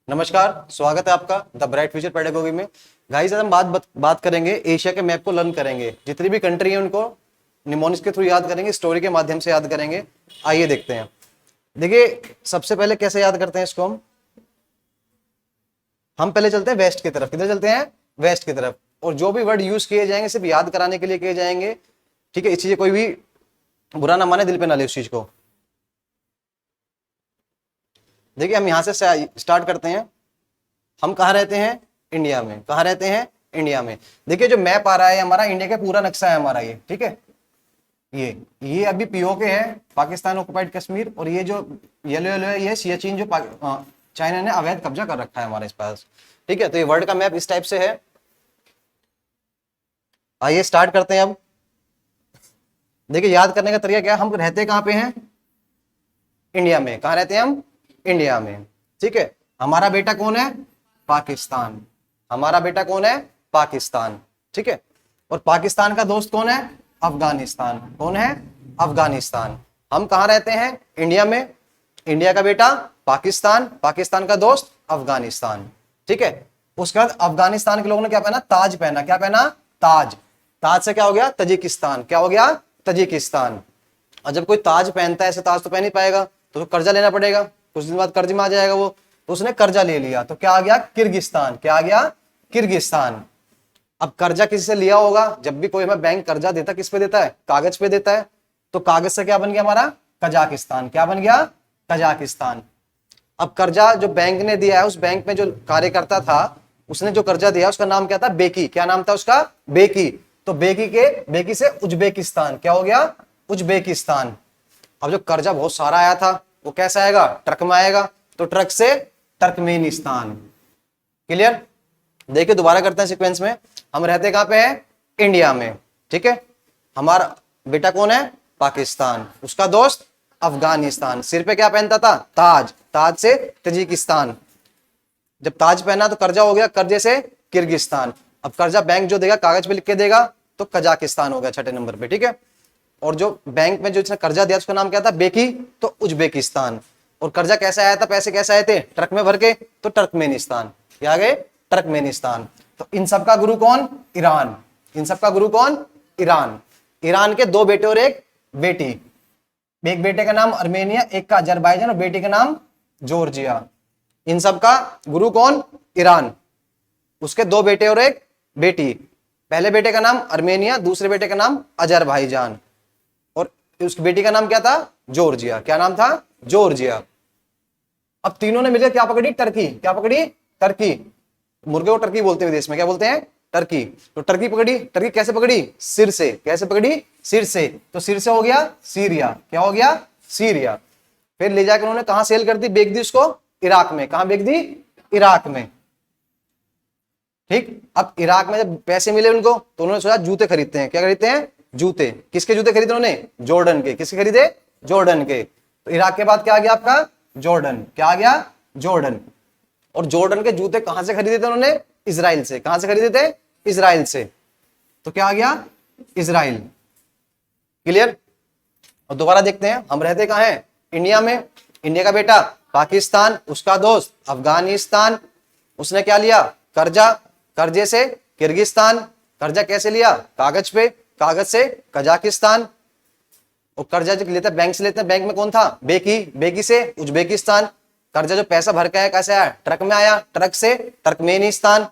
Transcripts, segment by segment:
नमस्कार, स्वागत है आपका द ब्राइट फ्यूचर पेडागोगी में। गाइस, आज हम बात करेंगे, एशिया के मैप को लर्न करेंगे। जितनी भी कंट्री है उनको निमोनिक्स के थ्रू याद करेंगे, स्टोरी के माध्यम से याद करेंगे। आइए देखते हैं। देखिए, सबसे पहले कैसे याद करते हैं इसको। हम पहले चलते हैं वेस्ट की तरफ। किधर चलते हैं? वेस्ट की तरफ। और जो भी वर्ड यूज किए जाएंगे सिर्फ याद कराने के लिए किए जाएंगे, ठीक है। इस चीज कोई भी बुरा ना माने, दिल पे ना ले उस चीज को। देखिए, हम यहां से स्टार्ट करते हैं। हम कहाँ रहते हैं? इंडिया में। कहाँ रहते हैं? इंडिया में। देखिए, जो मैप आ रहा है हमारा, इंडिया का पूरा नक्शा है हमारा ये, ठीक है। ये अभी पीओके है, पाकिस्तान ऑक्युपाइड कश्मीर। और ये जो येलो येलो है, ये सियाचिन, जो चाइना ने अवैध कब्जा कर रखा है हमारे पास, ठीक है। तो ये वर्ल्ड का मैप इस टाइप से है। आइए स्टार्ट करते हैं अब। देखिए, याद करने का तरीका क्या है। हम रहते कहाँ पे हैं? इंडिया में। कहाँ रहते हैं हम? इंडिया में, ठीक है। हमारा बेटा कौन है? पाकिस्तान। हमारा बेटा कौन है? पाकिस्तान, ठीक है। और पाकिस्तान का दोस्त कौन है? अफगानिस्तान। कौन है? अफगानिस्तान। हम कहाँ रहते हैं? इंडिया में। इंडिया का बेटा पाकिस्तान, पाकिस्तान का दोस्त अफगानिस्तान, ठीक है। उसके बाद अफगानिस्तान के लोगों ने क्या पहना? ताज पहना। क्या पहना? ताज। ताज से क्या हो गया? तजिकिस्तान। क्या हो गया? तजिकिस्तान। और जब कोई ताज पहनता है, ऐसे ताज तो पहन नहीं पाएगा, तो कर्जा लेना पड़ेगा। कुछ दिन बाद कर्ज में आ जाएगा वो, तो उसने कर्जा ले लिया, तो क्या आ गया? किर्गिस्तान। क्या आ गया? किर्गिस्तान। अब कर्जा किसी से लिया होगा, जब भी कोई हमें बैंक कर्जा देता, किस पे देता है? कागज पे देता है। तो कागज से क्या बन गया हमारा? कजाकिस्तान। क्या बन गया? कजाकिस्तान। अब कर्जा जो बैंक ने दिया है, उस बैंक में जो कार्यकर्ता था, उसने जो कर्जा दिया उसका नाम क्या था? बेकी। क्या नाम था उसका? बेकी। तो बेकी से उज्बेकिस्तान। क्या हो गया? उज्बेकिस्तान। अब जो कर्जा बहुत सारा आया था, वो कैसे आएगा? ट्रक में आएगा, तो ट्रक से टर्कमेनिस्तान। क्लियर? देखिए, दोबारा करते हैं सीक्वेंस में। हम रहते कहां पे हैं? इंडिया में, ठीक है। हमारा बेटा कौन है? पाकिस्तान। उसका दोस्त अफगानिस्तान। सिर पे क्या पहनता था? ताज। ताज से तजिकिस्तान। जब ताज पहना तो कर्जा हो गया, कर्जे से किर्गिस्तान। अब कर्जा बैंक जो देगा, कागज पे लिख के देगा, तो कजाकिस्तान हो गया छठे नंबर पे, ठीक है। और जो बैंक में जो इसने कर्जा दिया उसका नाम क्या था? बेकी, तो उज्बेकिस्तान। और कर्जा कैसे आया था? पैसे कैसे आए थे? ट्रक में भर के, तो टर्कमेनिस्तान। क्या आ गए? टर्कमेनिस्तान। तो इन सबका गुरु कौन? ईरान। इन सबका गुरु कौन? ईरान। ईरान के दो बेटे और एक बेटी। एक बेटे का नाम अर्मेनिया, एक का अजरबैजान, और बेटी का नाम जॉर्जिया। इन सबका गुरु कौन? ईरान। उसके दो बेटे और एक बेटी। पहले बेटे का नाम अर्मेनिया, दूसरे बेटे का नाम अजरबैजान, और उसकी बेटी का नाम क्या था? जॉर्जिया। क्या नाम था? जॉर्जिया। अब तीनों ने मिलकर क्या पकड़ी? टर्की। क्या पकड़ी? टर्की। मुर्गे को टर्की बोलते हैं विदेश में, क्या बोलते हैं? टर्की। तो टर्की पकड़ी। टर्की कैसे पकड़ी? सिर से। कैसे पकड़ी? सिर से। तो सिर से हो गया सीरिया। क्या हो गया? सीरिया। फिर ले जाकर उन्होंने कहां सेल कर दी? बेच दी उसको इराक में। कहां बेच दी? इराक में, ठीक। अब इराक में जब पैसे मिले उनको, तो उन्होंने सोचा जूते खरीदते हैं। क्या खरीदते हैं? जूते। किसके जूते खरीदे उन्होंने? जॉर्डन के। किसके खरीदे? जॉर्डन के। तो इराक के बाद क्या आ गया आपका? जॉर्डन। क्या आ गया? जॉर्डन। और जॉर्डन के जूते कहां से खरीदे थे उन्होंने? इजराइल से। कहां से खरीदे थे? इजराइल से। तो क्या आ गया? इजराइल। क्लियर? और दोबारा देखते हैं, हम रहते कहां हैं? इंडिया में। इंडिया का बेटा पाकिस्तान, उसका दोस्त अफगानिस्तान। उसने क्या लिया? कर्जा। कर्जे से किर्गिस्तान। कर्जा कैसे लिया? कागज पे। कागज से कजाकिस्तान। और कर्जा जो लेते हैं बैंक से लेते हैं, बैंक में कौन था? बेकी। बेकी से उज्बेकिस्तान। कर्जा जो पैसा भर के आया, कैसे आया? ट्रक में आया, ट्रक से टर्कमेनिस्तान।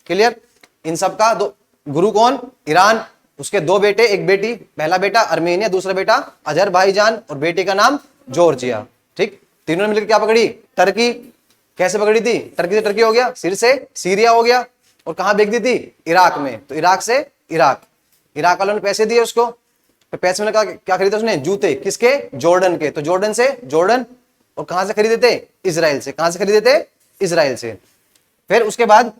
क्लियर? इन सबका दो गुरु कौन? ईरान। उसके दो बेटे एक बेटी। पहला बेटा अर्मेनिया, दूसरा बेटा अजरबैजान, और बेटी का नाम जॉर्जिया, ठीक। तीनों ने मिलकर क्या पकड़ी? टर्की। कैसे पकड़ी थी? टर्की से टर्की हो गया, सिर से सीरिया हो गया, और कहां बेच दी थी? इराक में। तो इराक से इराक। इराक वालों ने पैसे दिए उसको, तो पैसे में क्या खरीदा उसने? जूते। किसके? जॉर्डन के। तो जॉर्डन से जॉर्डन। और कहां से खरीदे थे? इजराइल से। कहां से खरीदे थे? इजराइल से। फिर उसके बाद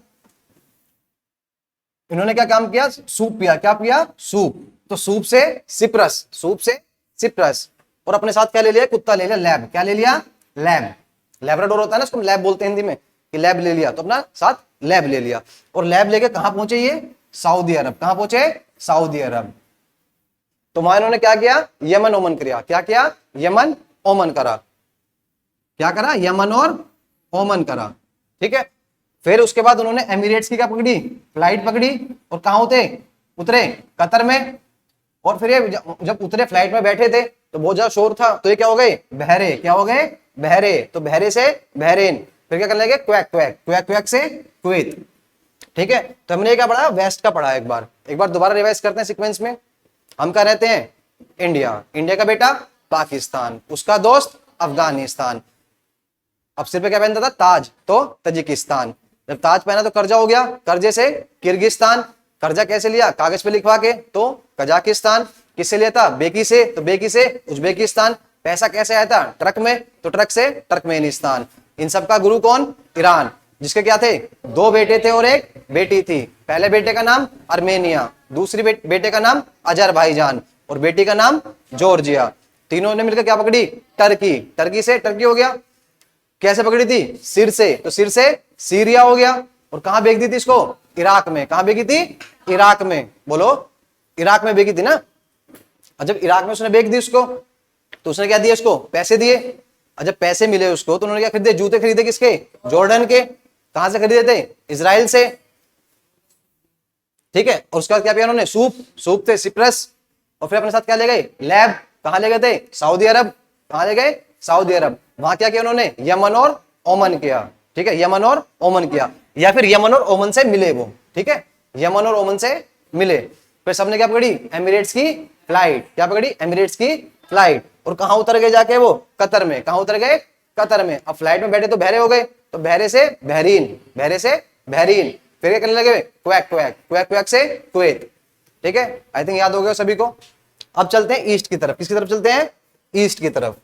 इन्होंने क्या काम किया? सूप पिया। क्या पिया? सूप। तो सूप से सिप्रस। सूप से सिप्रस। और अपने साथ क्या ले लिया? कुत्ता ले लिया, लैब। क्या ले लिया? लैब। लैब्राडोर होता है ना, उसको लैब बोलते हैं हिंदी में, कि लैब ले लिया, तो अपना साथ लैब ले लिया। और लैब लेके कहां पहुंचे? ये सऊदी अरब। कहां पहुंचे? सऊदी अरब। तो वहां इन्होंने क्या किया? यमन ओमन किया। क्या किया? यमन ओमन करा। क्या करा? यमन और ओमन करा। ठीक है। फिर उसके बाद उन्होंने एमिरेट्स की क्या पकड़ी, फ्लाइट पकड़ी, और कहाँ उतरे कतर में। और फिर ये जब उतरे फ्लाइट में बैठे थे तो बहुत ज्यादा शोर था, तो ये क्या हो गए, बहरे। क्या हो गए, बहरे। तो बहरे से बहरेन, फिर क्या करने लगे, क्वैक क्वैक, क्वैक क्वैक से कुवैत। ठीक है, तो हमने क्या पढ़ा, वेस्ट का पढ़ा। एक बार दोबारा रिवाइज करते हैं सीक्वेंस में। हम कहाँ रहते हैं, इंडिया। इंडिया का बेटा पाकिस्तान, उसका दोस्त अफगानिस्तान। अब सिर पे क्या पहनता था, ताज, तो तजिकिस्तान। जब ताज पहना तो कर्जा हो गया, कर्जे से किर्गिस्तान। कर्जा कैसे लिया, कागज पे लिखवा के, तो कजाकिस्तान। किससे लिया था, बेकी से, तो बेकी से उज्बेकिस्तान। पैसा कैसे आया था, ट्रक में, तो ट्रक से टर्कमेनिस्तान। इन सब का गुरु कौन, ईरान, जिसके क्या थे, 2 बेटे थे और 1 बेटी थी। पहले बेटे का नाम आर्मेनिया, दूसरी बेटे का नाम अजरबैजान, और बेटी का नाम जॉर्जिया। तीनों ने मिलकर क्या पकड़ी, टर्की। टर्की से टर्की हो गया। कैसे पकड़ी थी, सिर से, तो सिर से सीरिया हो गया। और कहां बेच दी थी इसको, इराक में। कहां बेची थी, इराक में। बोलो, इराक में बेची थी ना। और जब इराक में उसने बेच दी उसको, तो उसने क्या दिया, उसको पैसे दिए। और जब पैसे मिले उसको, तो उन्होंने क्या खरीदे, जूते खरीदे, किसके, जॉर्डन के। कहां से खरीदे थे, इजराइल से। ठीक है, और उसके बाद क्या पिया उन्होंने, सूप थे सिप्रस। और फिर अपने साथ क्या ले गए, लैब। कहां ले गए थे, सऊदी अरब। कहां ले गए, सऊदी अरब। वहां क्या किया उन्होंने, यमन और ओमन किया। ठीक है, यमन और ओमन किया, या फिर यमन और ओमन से मिले वो। ठीक है, यमन और ओमन से मिले। फिर सबने क्या पकड़ी, एमिरेट्स की फ्लाइट। क्या पकड़ी, एमिरेट्स की फ्लाइट। और कहां उतर गए जाके वो, कतर में। कहां उतर गए, कतर में। अब फ्लाइट में बैठे तो बहरे हो गए, तो बहरे से बहरीन, बहरे से बहरीन। फिर क्या करने लगे, क्वैक क्वैक, क्वैक क्वैक से कुवैत। ठीक है, आई थिंक याद हो गया सभी को। अब चलते हैं ईस्ट की तरफ। किसकी तरफ चलते हैं, ईस्ट की तरफ।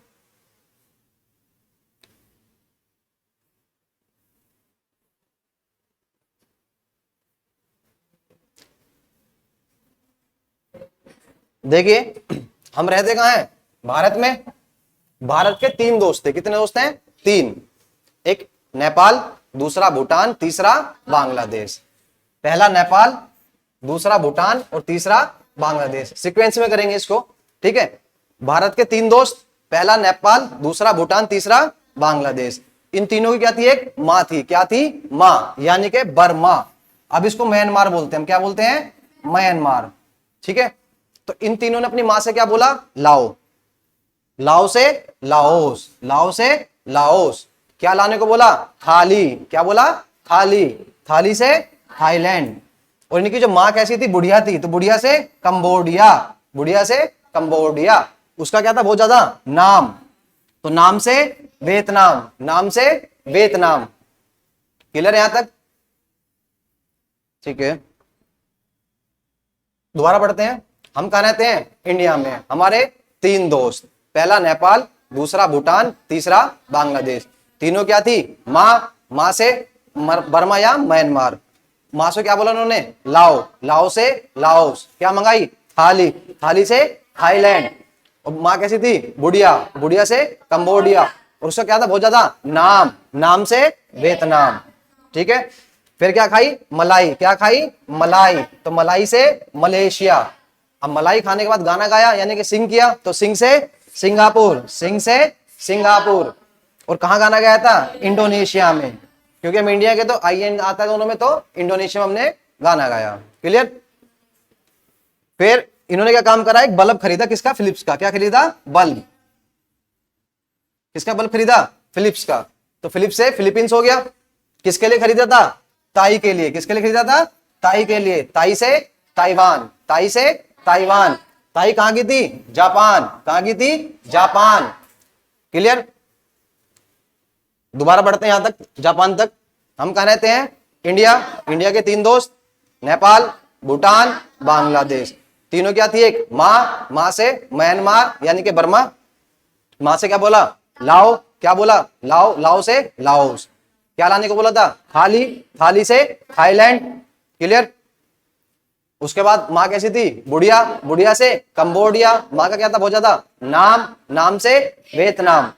देखिए, हम रहते कहां हैं, भारत में। भारत के 3 दोस्त थे। कितने दोस्त हैं, 3। एक नेपाल, दूसरा भूटान, तीसरा बांग्लादेश। पहला नेपाल, दूसरा भूटान, और तीसरा बांग्लादेश। सीक्वेंस में करेंगे इसको। ठीक है, भारत के 3 दोस्त, पहला नेपाल, दूसरा भूटान, तीसरा बांग्लादेश। इन तीनों की क्या थी, एक माँ थी। क्या थी, माँ, यानी कि बर्मा। अब इसको म्यांमार बोलते हैं। हम क्या बोलते हैं, म्यांमार। ठीक है, तो इन तीनों ने अपनी माँ से क्या बोला, लाओ। लाओ से लाओस, लाओ से लाओस। क्या लाने को बोला, थाली। क्या बोला, थाली। थाली से थाईलैंड। और इनकी जो माँ कैसी थी, बुढ़िया थी, तो बुढ़िया से कंबोडिया, बुढ़िया से कंबोडिया। उसका क्या था, बहुत ज्यादा नाम, तो नाम से वियतनाम, नाम से वियतनाम। क्लियर है यहां तक, ठीक है। दोबारा पढ़ते हैं। हम कहां रहते हैं, इंडिया में। हमारे 3 दोस्त, पहला नेपाल, दूसरा भूटान, तीसरा बांग्लादेश। तीनों क्या थी, माँ। माँ से बर्मा या म्यांमार। माँ से क्या बोला उन्होंने, लाओ। लाओ से लाओस। क्या मंगाई, थाली। थाली से थाईलैंड। और माँ कैसी थी, बुढ़िया। बुढ़िया से कंबोडिया। और उसका क्या था, बहुत ज्यादा नाम, नाम से वियतनाम। ठीक है, फिर क्या खाई, मलाई। क्या खाई, मलाई, तो मलाई से मलेशिया। अब मलाई खाने के बाद गाना गाया, यानी कि सिंग किया, तो सिंग से सिंगापुर, सिंग से सिंगापुर। और कहां गाना गाया था, इंडोनेशिया में। क्योंकि हम इंडिया के, तो आई एन आता है दोनों में, तो इंडोनेशिया में हमने गाना गाया। क्लियर। फिर इन्होंने क्या काम करा, एक बल्ब खरीदा, किसका, फिलिप्स का। क्या खरीदा, बल्ब। किसका बल्ब खरीदा, फिलिप्स का। तो फिलिप्स से फिलीपींस हो गया। किसके लिए खरीदा था, ताई के लिए। किसके लिए खरीदा था, ताई के लिए। ताई से ताइवान, ताई से ताइवान। ताई कहां की थी, जापान। कहां की थी, जापान। क्लियर। दोबारा बढ़ते हैं यहां तक, जापान तक। हम कहां रहते हैं, इंडिया। इंडिया के 3 दोस्त, नेपाल, भूटान, बांग्लादेश। तीनों क्या थी, एक माँ। माँ से म्यांमार, यानी कि बर्मा। माँ से क्या बोला, लाओ। क्या बोला, लाओ। लाओ से लाओस। क्या लाने को बोला था, थाली। थाली से थाईलैंड। क्लियर। उसके बाद माँ कैसी थी, बुढ़िया। बुढ़िया से कंबोडिया। माँ का क्या था, बहुत ज्यादा नाम, नाम से वियतनाम।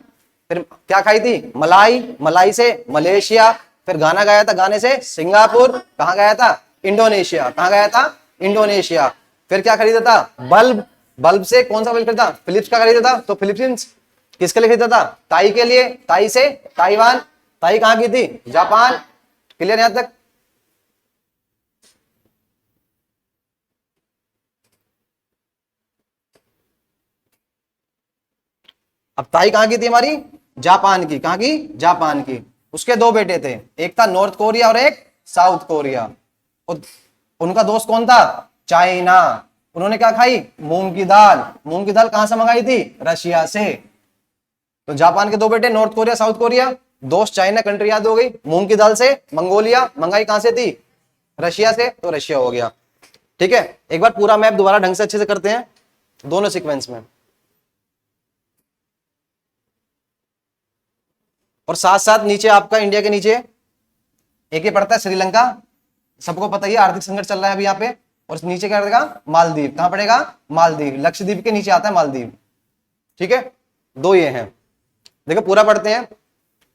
फिर क्या खाई थी, मलाई। मलाई से मलेशिया। फिर गाना गाया था, गाने से सिंगापुर। कहां गाया था, इंडोनेशिया। कहां गाया था, इंडोनेशिया। फिर क्या खरीदा था, बल्ब। बल्ब से कौन सा बल्ब खरीदा, फिलिप्स का खरीदा था, तो फिलीपींस। किसके लिए खरीदा था, ताई के लिए। ताई से ताइवान। ताई कहां की थी? जापान। क्लियर यहां तक? अब ताई कहां की थी हमारी? जापान की। कहां की? जापान की। उसके दो बेटे थे, एक था नॉर्थ कोरिया और एक साउथ कोरिया। उनका दोस्त कौन था? चाइना। उन्होंने क्या खाई? मूंग की दाल। मूंग की दाल कहां से मंगाई थी? रशिया से। तो जापान के दो बेटे, नॉर्थ कोरिया साउथ कोरिया, दोस्त चाइना, कंट्री याद हो गई। मूंग की दाल से मंगोलिया, मंगाई कहां से थी? रशिया से, तो रशिया हो गया। ठीक है, एक बार पूरा मैप दोबारा ढंग से अच्छे से करते हैं दोनों सीक्वेंस में, और साथ साथ नीचे आपका इंडिया के नीचे एक ही पड़ता है श्रीलंका, सबको पता ही है, आर्थिक संकट चल रहा है अभी यहाँ पे। और नीचे क्या पड़ेगा? मालदीव। कहां पड़ेगा? मालदीव। लक्षद्वीप के नीचे आता है मालदीव। ठीक है, दो ये हैं। देखो पूरा पढ़ते हैं।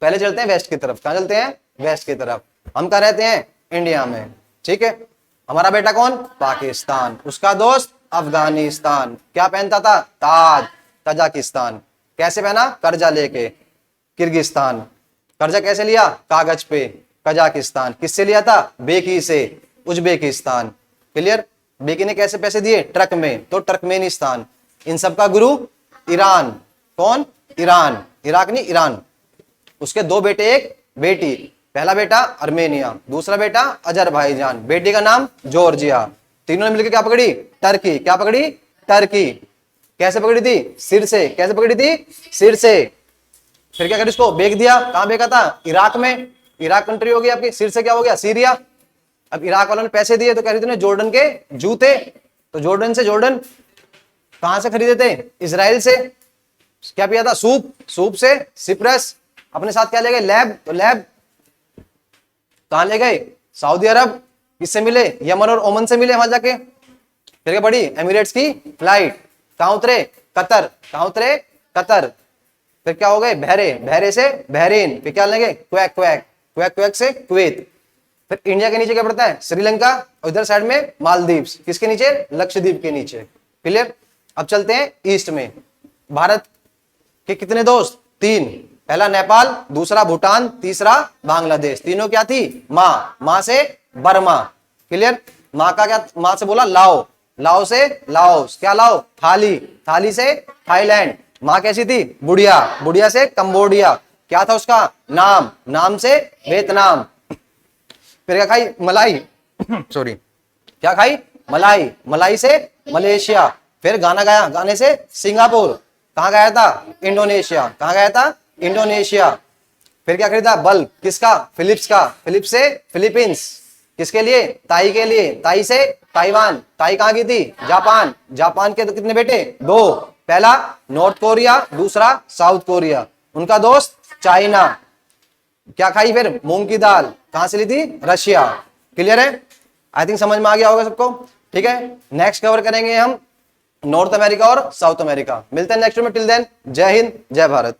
पहले चलते हैं वेस्ट की तरफ। कहां चलते हैं? वेस्ट की तरफ। हम कहां रहते हैं? इंडिया में। ठीक है, हमारा बेटा कौन? पाकिस्तान। उसका दोस्त अफगानिस्तान। क्या पहनता था? ताज। तजाकिस्तान। कैसे पहना? कर्जा लेके। किर्गिस्तान। कर्जा कैसे लिया? कागज पे। कजाकिस्तान। किससे लिया था? बेकी से। उज्बेकिस्तान। क्लियर? बेकी ने कैसे पैसे दिए? ट्रक में, तो टर्कमेनिस्तान। इन सबका गुरु ईरान। कौन? ईरान। इराक नहीं, ईरान। उसके दो बेटे एक बेटी। पहला बेटा अर्मेनिया, दूसरा बेटा अजरबैजान, बेटी का नाम जॉर्जिया। तीनों ने मिलकर क्या पकड़ी? टर्की। क्या पकड़ी? टर्की। कैसे पकड़ी थी? सिर से। कैसे पकड़ी थी? सिर से। फिर क्या कर इसको बेच दिया। कहां बेचा था? इराक में। इराक कंट्री हो गई आपकी। सिर से क्या हो गया? सीरिया। अब इराक वालों ने पैसे दिए तो कह रहे थे जॉर्डन के जूते, तो जॉर्डन से जॉर्डन कहां से खरीदे थे? इजराइल से। क्या पिया था? सूप। सूप से सिप्रस। अपने साथ क्या ले गए? लैब। तो लैब कहां ले गए? सऊदी अरब। किससे मिले? यमन और ओमन से मिले वहां जाके। फिर क्या पड़ी? एमिरेट्स की फ्लाइट। कहां उतरे? कतर। कहां उतरे? कतर। फिर क्या हो गए? बहरे। बहरे से बहरीन। फिर क्या लेंगे? Quack quack. क्वैक क्वैक से कुवैत। फिर इंडिया के नीचे क्या पड़ता है? श्रीलंका। और इधर साइड में मालदीव। किसके नीचे? लक्षद्वीप के नीचे। क्लियर? अब चलते हैं ईस्ट में। भारत के कितने दोस्त? तीन। पहला नेपाल, दूसरा भूटान, तीसरा बांग्लादेश। तीनों क्या थी? माँ। माँ से बर्मा। क्लियर? माँ का क्या? माँ से बोला लाओ। लाओ से लाओस। क्या लाओ? थाली। थाली से थाईलैंड। माँ कैसी थी? बुढ़िया। बुढ़िया से कंबोडिया। क्या था उसका नाम? नाम से वियतनाम। फिर क्या खाई? मलाई। सॉरी, क्या खाई? मलाई। मलाई से मलेशिया। फिर गाना गाया, गाने से सिंगापुर। कहां गया था? इंडोनेशिया। कहां गया था? इंडोनेशिया। फिर क्या खरीदा? बल्ब। किसका? फिलिप्स का। फिलिप्स से फिलीपींस। किसके लिए? ताई के लिए। ताई से ताइवान। ताई कहां की थी? जापान। जापान के तो कितने बेटे? दो। पहला नॉर्थ कोरिया, दूसरा साउथ कोरिया। उनका दोस्त चाइना। क्या खाई फिर? मूंग की दाल। कहां से ली थी? रशिया। क्लियर है? आई थिंक समझ में आ गया होगा सबको। ठीक है, नेक्स्ट कवर करेंगे हम नॉर्थ अमेरिका और साउथ अमेरिका। मिलते हैं नेक्स्ट में। टिल देन, जय हिंद, जय भारत।